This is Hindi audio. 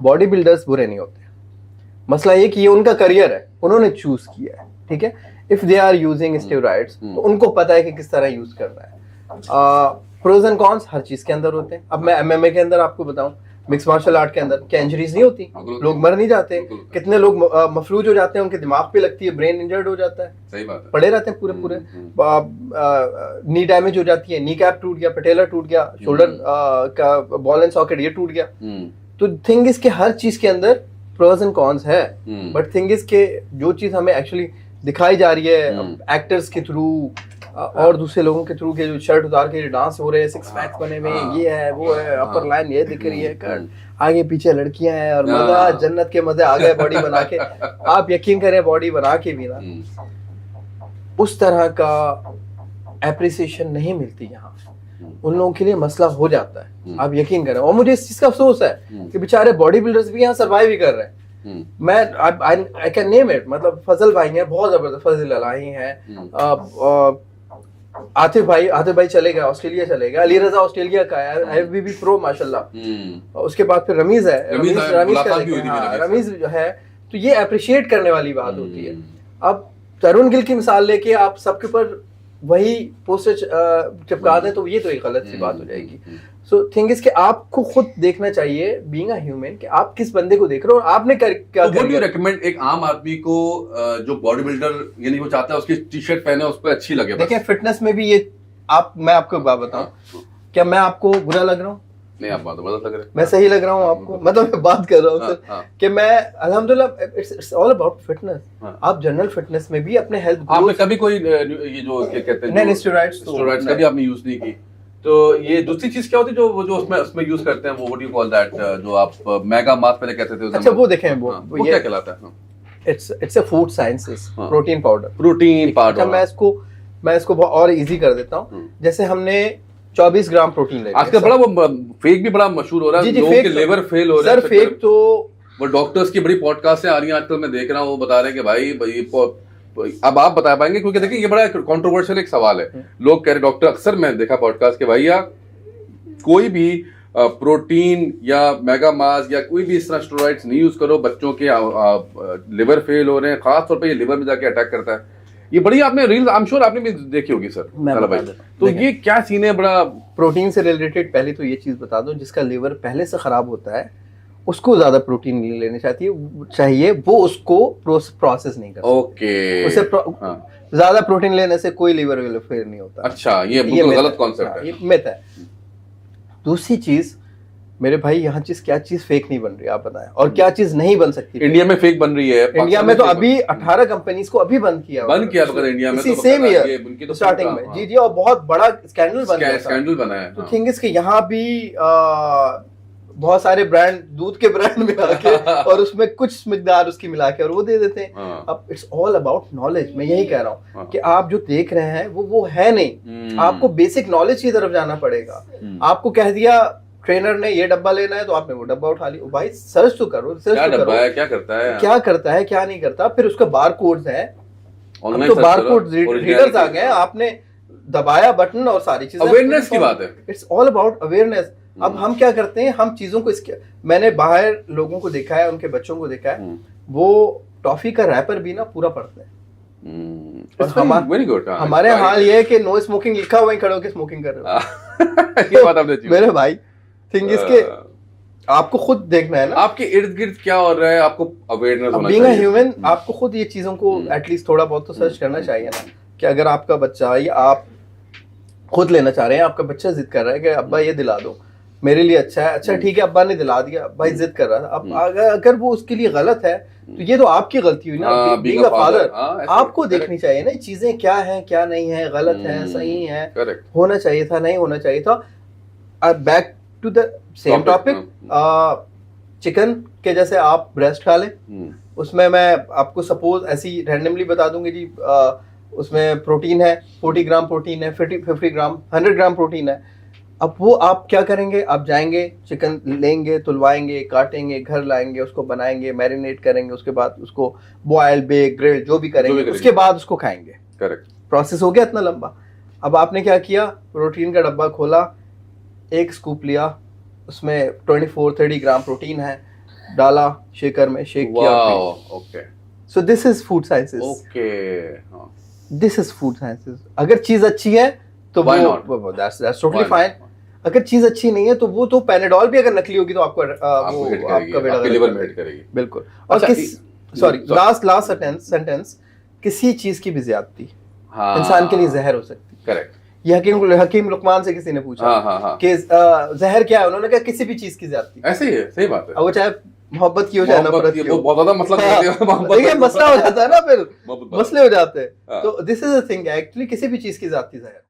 बॉडी बिल्डर्स बुरे नहीं होते, मसला ये कि ये उनका करियर है, उन्होंने चूज किया है, ठीक है। If they are using steroids तो उनको पता है कि किस तरह यूज करना है। प्रोज एंड कॉन्स हर चीज के अंदर होते हैं। अब मैं एमएमए के अंदर आपको बताऊं, मिक्स मार्शल आर्ट के अंदर क्या इंजरीज नहीं होती, लोग मर नहीं जाते, कितने लोग मफलूज हो जाते हैं, उनके दिमाग पे लगती है, ब्रेन इंजर्ड हो जाता है, सही बात है, पड़े रहते हैं पूरे पूरे, नी डैमेज हो जाती है, नी कैप टूट गया, पटेला टूट गया, शोल्डर का बॉल एंड सॉकेट ये टूट गया। तो थिंग इज के हर चीज के अंदर प्रोज एंड कॉन्स है, बट थिंग इज के जो चीज हमें एक्चुअली दिखाई जा रही है एक्टर्स के थ्रू और दूसरे लोगों के थ्रू के जो शर्ट उतार के डांस हो रहे हैं, सिक्स पैक्स बने हुए, ये है वो है, अपर लाइन ये दिख रही है, कट आगे पीछे लड़कियां हैं और मजा, जन्नत के मजे आ गए बॉडी बना के। आप यकीन करें बॉडी बना के भी ना उस तरह का एप्रिसिएशन नहीं मिलती यहाँ, उन लोगों के लिए मसला हो जाता है, आप यकीन करें। और मुझे इस चीज का अफसोस है कि बेचारे बॉडी बिल्डर्स भी यहाँ सर्वाइव ही कर रहे हैं। मैं आई कैन नेम इट, मतलब फजल भाई हैं बहुत जबरदस्त, फजल अलाही हैं, आतिफ भाई चले गए, ऑस्ट्रेलिया चले गए, अली रजा ऑस्ट्रेलिया का है, IFBB प्रो माशाल्लाह। उसके बाद फिर रमीज है, रमीज जो है, तो ये अप्रिशिएट करने वाली बात होती है। अब तरुण गिल की मिसाल लेके आप सबके ऊपर वही पोस्टर चिपका दें तो ये तो एक गलत सी बात हो जाएगी। सो थिंग इज कि आपको खुद देखना चाहिए, बीइंग अ ह्यूमन, कि आप किस बंदे को देख रहे हो और आपने क्या रेकमेंड एक आम आदमी को जो बॉडी बिल्डर यानी वो चाहता है उसकी टी शर्ट पहने उस पर अच्छी लगे। देखिए फिटनेस में भी ये मैं आपको एक बात बताऊं, क्या मैं आपको बुरा लग रहा हूँ? नहीं, आप बात लग रहे हैं, मैं सही लग रहा हूँ आपको, मतलब मैं बात कर रहा हूँ सर कि मैं अल्हम्दुलिल्लाह इट्स ऑल अबाउट फिटनेस। आप जनरल फिटनेस में भी अपने हेल्थ, आपने कभी कोई ये जो क्या कहते हैं नहीं स्टेरॉइड्स कभी आपने यूज नहीं की, तो ये दूसरी चीज क्या होती है जो उसमें यूज करते हैं, वो what do you call that, जो आप मेगा मास पहले कहते थे? अच्छा वो देखें वो क्या कहलाता है? It's a food sciences, protein powder. मैं इसको बहुत और इजी कर देता हूँ। जैसे हमने 24 ग्राम प्रोटीन ले, आजकल बड़ा वो फेक भी बड़ा मशहूर हो रहा है, लोगों के लिवर फेल हो रहे हैं सर, फेक तो वो डॉक्टर्स की बड़ी पॉडकास्ट आ रही है आजकल, मैं देख रहा हूँ, वो बता रहे हैं कि भाई अब आप बता पाएंगे, क्योंकि देखिए ये बड़ा कंट्रोवर्शियल एक सवाल है। लोग कह रहे, डॉक्टर अक्सर मैं देखा पॉडकास्ट के, भैया कोई भी प्रोटीन या मेगा मास या कोई भी इस तरह स्टेरॉइड्स नहीं यूज करो, बच्चों के लिवर फेल हो रहे हैं, खास तौर पे ये लिवर में जाके अटैक करता है। ये बड़ी आपने रील्स, आई एम श्योर आपने भी देखी होगी सर भाई, तो ये क्या सीन है? बड़ा प्रोटीन से रिलेटेड पहले तो ये चीज बता दो, जिसका लिवर पहले से खराब होता है उसको ज्यादा प्रोटीन नहीं लेनी चाहिए, वो उसको प्रोसेस नहीं करता। ओके, उसे ज्यादा प्रोटीन लेने से कोई लिवर फेल नहीं होता। अच्छा, ये गलत कॉन्सेप्ट है, ये मिथ है। दूसरी चीज मेरे भाई, यहाँ क्या चीज फेक नहीं बन रही आप बताएं, और क्या चीज नहीं बन सकती? इंडिया में फेक बन रही है। इंडिया में तो अभी 18 कंपनीज को अभी बंद किया इंडिया में, सेम ईयर स्टार्टिंग में। जी, और बहुत बड़ा स्कैंडल बना है। तो थिंग इज कि यहाँ भी बहुत सारे ब्रांड, दूध के ब्रांड मिला के और उसमें कुछ मिकदार उसकी मिला के और वो दे देते हैं। अब इट्स ऑल अबाउट नॉलेज। मैं यही कह रहा हूँ कि आप जो देख रहे हैं वो है नहीं, आपको बेसिक नॉलेज की तरफ जाना पड़ेगा। आपको कह दिया ट्रेनर ने ये डब्बा लेना है तो आपने वो डब्बा उठा लिया, भाई सर्च तो करो, क्या डब्बा है, क्या करता है, क्या नहीं करता। फिर उसका बार कोड्स है, अब तो बार कोड रीडर्स आ गए, आपने दबाया बटन और सारी चीजें। अवेयरनेस की बात है, इट्स ऑल अबाउट अवेयरनेस। अब हम क्या करते हैं, हम चीजों को मैंने बाहर लोगों को देखा है, उनके बच्चों को देखा है, वो टॉफी का रैपर भी ना पूरा पढ़ते हैं। Very good. हमारे हाल ये है कि नो स्मोकिंग लिखा हुआ, खड़े होकर स्मोकिंग कर रहे हो। ये बात आपने मेरे भाई, थिंग इसके आपको खुद देखना है ना, आपके इर्द गिर्द क्या हो रहा है, आपको अवेयरनेस होना चाहिए। बीइंग अ ह्यूमन, आपको खुद ये चीजों को एटलीस्ट थोड़ा बहुत तो सर्च करना चाहिए ना, कि अगर आपका बच्चा, या आप खुद लेना चाह रहे हैं, आपका बच्चा जिद कर रहा है कि अब्बा ये दिला दो, मेरे लिए अच्छा है, अच्छा ठीक है, अब्बा ने दिला दिया, भाई जिद कर रहा था। अब अगर वो उसके लिए गलत है तो ये तो आपकी गलती हुई ना, बीइंग अ फादर। आपको देखनी चाहिए ना चीजें क्या है, क्या नहीं है, गलत है, सही है, होना चाहिए था, नहीं होना चाहिए था। Back to the same topic, chicken के जैसे आप ब्रेस्ट खा लें, उसमें मैं आपको सपोज ऐसी रैंडमली बता दूंगी जी, उसमें प्रोटीन है, 40 ग्राम प्रोटीन है, 50 ग्राम, 100 ग्राम प्रोटीन है। अब वो आप क्या करेंगे, आप जाएंगे, चिकन लेंगे, तुलवाएंगे, काटेंगे, घर लाएंगे, उसको बनाएंगे, मैरिनेट करेंगे, उसके बाद उसको बॉयल, बेक, ग्रिल जो भी करेंगे, उसके बाद उसको खाएंगे। करेक्ट, प्रोसेस हो गया इतना लंबा। अब आपने क्या किया, प्रोटीन का डब्बा खोला, एक स्कूप लिया, उसमें 24-30 ग्राम प्रोटीन है, डाला शेकर में, शेक किया। Wow, okay so this is food sciences, okay, हाँ, दिस इज फूड साइंसेस। अगर चीज अच्छी है तो Why not? That's totally Why fine. अगर चीज अच्छी नहीं है तो वो तो पैनाडोल भी अगर नकली होगी तो आपको आपको वो हिट करेगी, आपका बेड़ा आपके गर्क लिवर कर में हिट देगी। करेगी। बिल्कुल। और अच्छा, सॉरी, sorry. लास्ट सेंटेंस, किसी चीज की भी ज्यादती हाँ, इंसान के लिए जहर हो सकती है। करेक्ट, ये हकीम लुकमान से किसी ने पूछा हाँ हाँ हाँ, कि जहर क्या है, उन्होंने कहा किसी भी चीज की ज्यादती। ऐसे ही है, सही बात है। अब वो चाहे मोहब्बत की हो चाहे मोहब्बत नफरत की, की वो हो। बहुत ज्यादा मसला कर हाँ, दिया, मोहब्बत देखिए मसला हो जाता है ना, फिर मोहब्बत। मसले हो जाते हैं। हाँ। तो this is the thing, actually किसी भी चीज की ज्यादती जहर।